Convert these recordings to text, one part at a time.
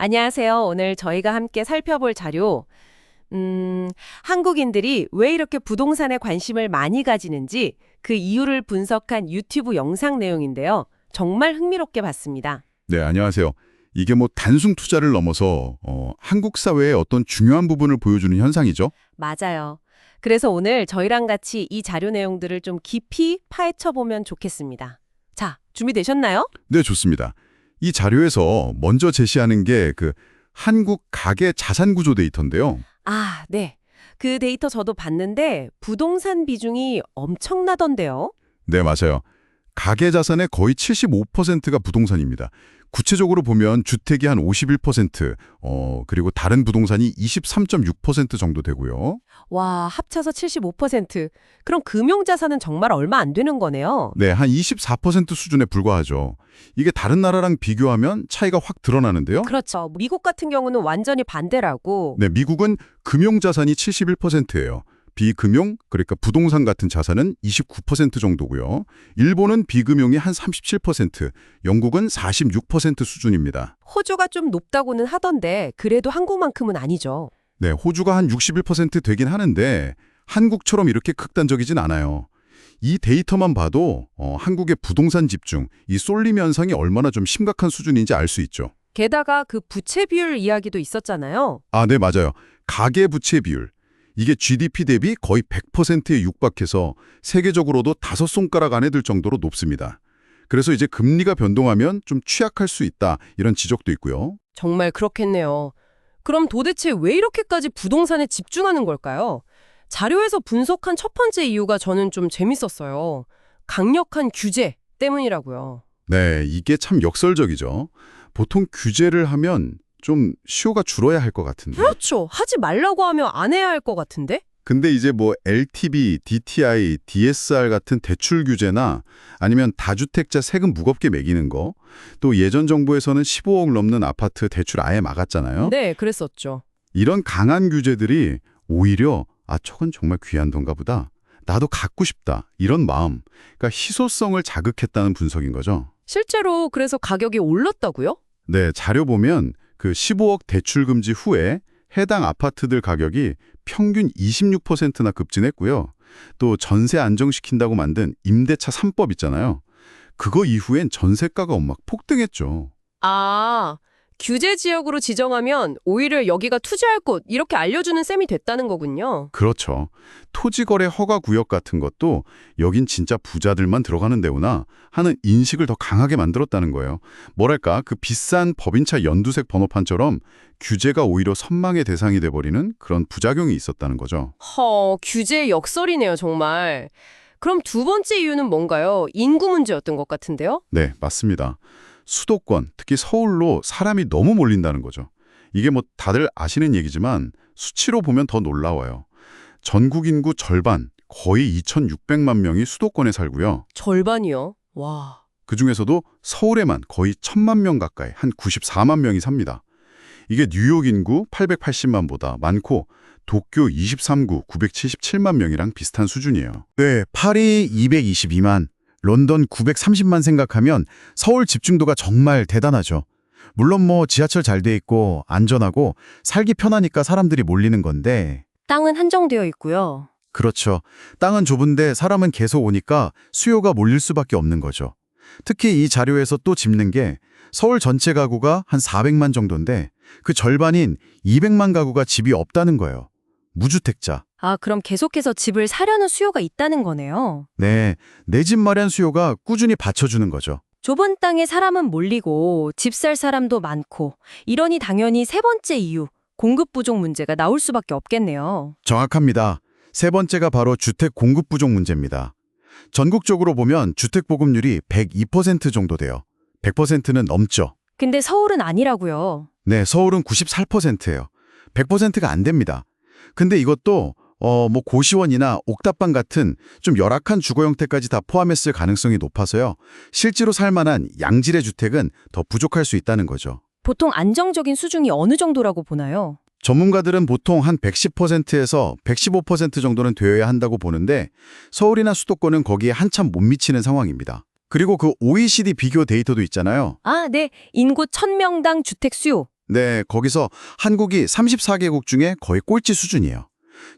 안녕하세요. 오늘 저희가 함께 살펴볼 자료, 한국인들이 왜 이렇게 부동산에 관심을 많이 가지는지 그 이유를 분석한 유튜브 영상 내용인데요. 정말 흥미롭게 봤습니다. 네, 안녕하세요. 이게 뭐 단순 투자를 넘어서 한국 사회의 어떤 중요한 부분을 보여주는 현상이죠. 맞아요. 그래서 오늘 저희랑 같이 이 자료 내용들을 좀 깊이 파헤쳐 보면 좋겠습니다. 자, 준비되셨나요? 네, 좋습니다. 이 자료에서 먼저 제시하는 게 그 한국 가계 자산 구조 데이터인데요. 아, 네. 그 데이터 저도 봤는데 부동산 비중이 엄청나던데요. 네, 맞아요. 가계 자산의 거의 75%가 부동산입니다. 구체적으로 보면 주택이 한 51%, 그리고 다른 부동산이 23.6% 정도 되고요. 와, 합쳐서 75%. 그럼 금융자산은 정말 얼마 안 되는 거네요. 네, 한 24% 수준에 불과하죠. 이게 다른 나라랑 비교하면 차이가 확 드러나는데요. 그렇죠. 미국 같은 경우는 완전히 반대라고. 네, 미국은 금융자산이 71%예요. 비금융, 그러니까 부동산 같은 자산은 29% 정도고요. 일본은 비금융이 한 37%, 영국은 46% 수준입니다. 호주가 좀 높다고는 하던데 그래도 한국만큼은 아니죠. 네, 호주가 한 61% 되긴 하는데 한국처럼 이렇게 극단적이진 않아요. 이 데이터만 봐도 한국의 부동산 집중, 이 쏠림 현상이 얼마나 좀 심각한 수준인지 알 수 있죠. 게다가 그 부채 비율 이야기도 있었잖아요. 아, 네, 맞아요. 가계부채 비율. 이게 GDP 대비 거의 100%에 육박해서 세계적으로도 5손가락 안에 들 정도로 높습니다. 그래서 이제 금리가 변동하면 좀 취약할 수 있다, 이런 지적도 있고요. 정말 그렇겠네요. 그럼 도대체 왜 이렇게까지 부동산에 집중하는 걸까요? 자료에서 분석한 첫 번째 이유가 저는 좀 재밌었어요. 강력한 규제 때문이라고요. 네, 이게 참 역설적이죠. 보통 규제를 하면 좀 수요가 줄어야 할 것 같은데. 그렇죠. 하지 말라고 하면 안 해야 할 것 같은데? 근데 이제 뭐 LTV, DTI, DSR 같은 대출 규제나 아니면 다주택자 세금 무겁게 매기는 거, 또 예전 정부에서는 15억 넘는 아파트 대출 아예 막았잖아요. 네, 그랬었죠. 이런 강한 규제들이 오히려 저건 정말 귀한 돈가 보다. 나도 갖고 싶다. 이런 마음, 그러니까 희소성을 자극했다는 분석인 거죠. 실제로 그래서 가격이 올랐다고요? 네, 자료 보면 그 15억 대출 금지 후에 해당 아파트들 가격이 평균 26%나 급증했고요. 또 전세 안정시킨다고 만든 임대차 3법 있잖아요. 그거 이후엔 전세가가 막 폭등했죠. 아, 규제 지역으로 지정하면 오히려 여기가 투자할 곳 이렇게 알려주는 셈이 됐다는 거군요. 그렇죠. 토지거래 허가 구역 같은 것도 여긴 진짜 부자들만 들어가는 데구나 하는 인식을 더 강하게 만들었다는 거예요. 뭐랄까, 그 비싼 법인차 연두색 번호판처럼 규제가 오히려 선망의 대상이 돼버리는 그런 부작용이 있었다는 거죠. 규제 역설이네요, 정말. 그럼 두 번째 이유는 뭔가요? 인구 문제였던 것 같은데요? 네, 맞습니다. 수도권, 특히 서울로 사람이 너무 몰린다는 거죠. 이게 뭐 다들 아시는 얘기지만 수치로 보면 더 놀라워요. 전국 인구 절반, 거의 2,600만 명이 수도권에 살고요. 절반이요? 와. 그중에서도 서울에만 거의 1,000만 명 가까이, 한 94만 명이 삽니다. 이게 뉴욕 인구 880만보다 많고 도쿄 23구 977만 명이랑 비슷한 수준이에요. 네, 파리 222만, 런던 930만 생각하면 서울 집중도가 정말 대단하죠. 물론 뭐 지하철 잘 돼 있고 안전하고 살기 편하니까 사람들이 몰리는 건데 땅은 한정되어 있고요. 그렇죠. 땅은 좁은데 사람은 계속 오니까 수요가 몰릴 수밖에 없는 거죠. 특히 이 자료에서 또 짚는 게 서울 전체 가구가 한 400만 정도인데 그 절반인 200만 가구가 집이 없다는 거예요. 무주택자. 아, 그럼 계속해서 집을 사려는 수요가 있다는 거네요. 네, 내 집 마련 수요가 꾸준히 받쳐주는 거죠. 좁은 땅에 사람은 몰리고 집 살 사람도 많고 이러니 당연히 세 번째 이유, 공급 부족 문제가 나올 수밖에 없겠네요. 정확합니다. 세 번째가 바로 주택 공급 부족 문제입니다. 전국적으로 보면 주택 보급률이 102% 정도 돼요. 100%는 넘죠. 근데 서울은 아니라고요. 네, 서울은 94%예요. 100%가 안 됩니다. 근데 이것도 뭐 고시원이나 옥탑방 같은 좀 열악한 주거 형태까지 다 포함했을 가능성이 높아서요. 실제로 살만한 양질의 주택은 더 부족할 수 있다는 거죠. 보통 안정적인 수준이 어느 정도라고 보나요? 전문가들은 보통 한 110%에서 115% 정도는 되어야 한다고 보는데 서울이나 수도권은 거기에 한참 못 미치는 상황입니다. 그리고 그 OECD 비교 데이터도 있잖아요. 아, 네. 인구 1000명당 주택 수요. 네, 거기서 한국이 34개국 중에 거의 꼴찌 수준이에요.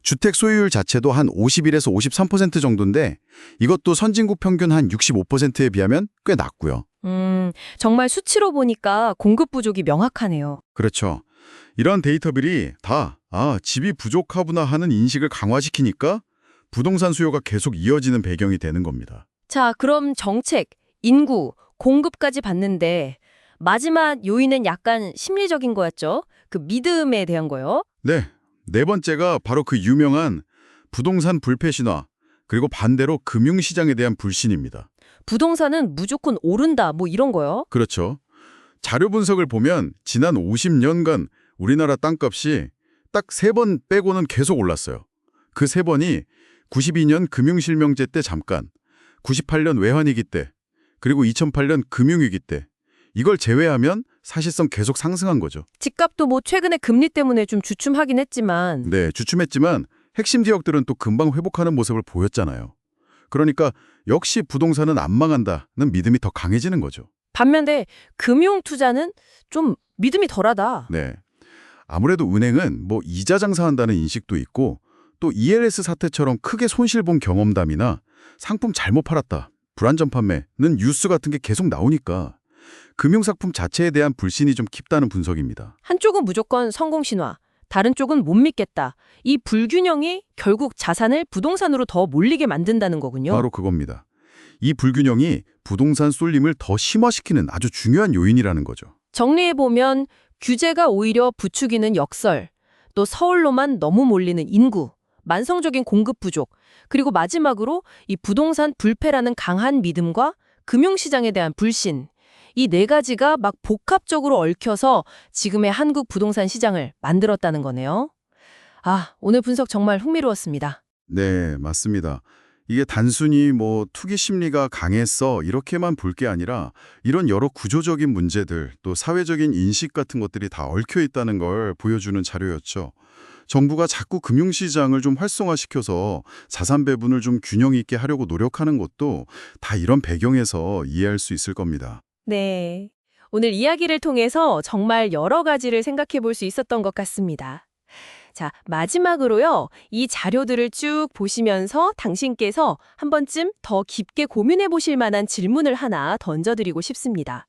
주택 소유율 자체도 한 51에서 53% 정도인데 이것도 선진국 평균 한 65%에 비하면 꽤 낮고요. 정말 수치로 보니까 공급 부족이 명확하네요. 그렇죠. 이런 데이터들이 다 집이 부족하구나 하는 인식을 강화시키니까 부동산 수요가 계속 이어지는 배경이 되는 겁니다. 자, 그럼 정책, 인구, 공급까지 봤는데 마지막 요인은 약간 심리적인 거였죠? 그 믿음에 대한 거요? 네, 네 번째가 바로 그 유명한 부동산 불패 신화, 그리고 반대로 금융시장에 대한 불신입니다. 부동산은 무조건 오른다, 뭐 이런 거요? 그렇죠. 자료 분석을 보면 지난 50년간 우리나라 땅값이 딱 3번 빼고는 계속 올랐어요. 그 3번이 92년 금융실명제 때 잠깐, 98년 외환위기 때, 그리고 2008년 금융위기 때. 이걸 제외하면 사실상 계속 상승한 거죠. 집값도 뭐 최근에 금리 때문에 좀 주춤하긴 했지만 네, 주춤했지만 핵심 지역들은 또 금방 회복하는 모습을 보였잖아요. 그러니까 역시 부동산은 안 망한다는 믿음이 더 강해지는 거죠. 반면에 금융 투자는 좀 믿음이 덜하다. 네. 아무래도 은행은 뭐 이자 장사한다는 인식도 있고 또 ELS 사태처럼 크게 손실 본 경험담이나 상품 잘못 팔았다, 불안전 판매는 뉴스 같은 게 계속 나오니까 금융상품 자체에 대한 불신이 좀 깊다는 분석입니다. 한쪽은 무조건 성공 신화, 다른 쪽은 못 믿겠다. 이 불균형이 결국 자산을 부동산으로 더 몰리게 만든다는 거군요. 바로 그겁니다. 이 불균형이 부동산 쏠림을 더 심화시키는 아주 중요한 요인이라는 거죠. 정리해보면 규제가 오히려 부추기는 역설, 또 서울로만 너무 몰리는 인구, 만성적인 공급 부족, 그리고 마지막으로 이 부동산 불패라는 강한 믿음과 금융시장에 대한 불신, 이 네 가지가 막 복합적으로 얽혀서 지금의 한국 부동산 시장을 만들었다는 거네요. 아, 오늘 분석 정말 흥미로웠습니다. 네, 맞습니다. 이게 단순히 뭐 투기 심리가 강했어 이렇게만 볼 게 아니라 이런 여러 구조적인 문제들 또 사회적인 인식 같은 것들이 다 얽혀 있다는 걸 보여주는 자료였죠. 정부가 자꾸 금융시장을 좀 활성화시켜서 자산 배분을 좀 균형 있게 하려고 노력하는 것도 다 이런 배경에서 이해할 수 있을 겁니다. 네. 오늘 이야기를 통해서 정말 여러 가지를 생각해 볼 수 있었던 것 같습니다. 자, 마지막으로요. 이 자료들을 쭉 보시면서 당신께서 한 번쯤 더 깊게 고민해 보실 만한 질문을 하나 던져드리고 싶습니다.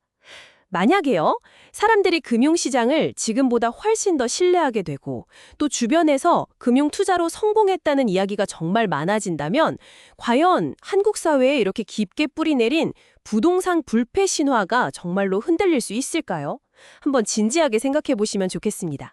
만약에요, 사람들이 금융시장을 지금보다 훨씬 더 신뢰하게 되고 또 주변에서 금융투자로 성공했다는 이야기가 정말 많아진다면 과연 한국 사회에 이렇게 깊게 뿌리내린 부동산 불패 신화가 정말로 흔들릴 수 있을까요? 한번 진지하게 생각해 보시면 좋겠습니다.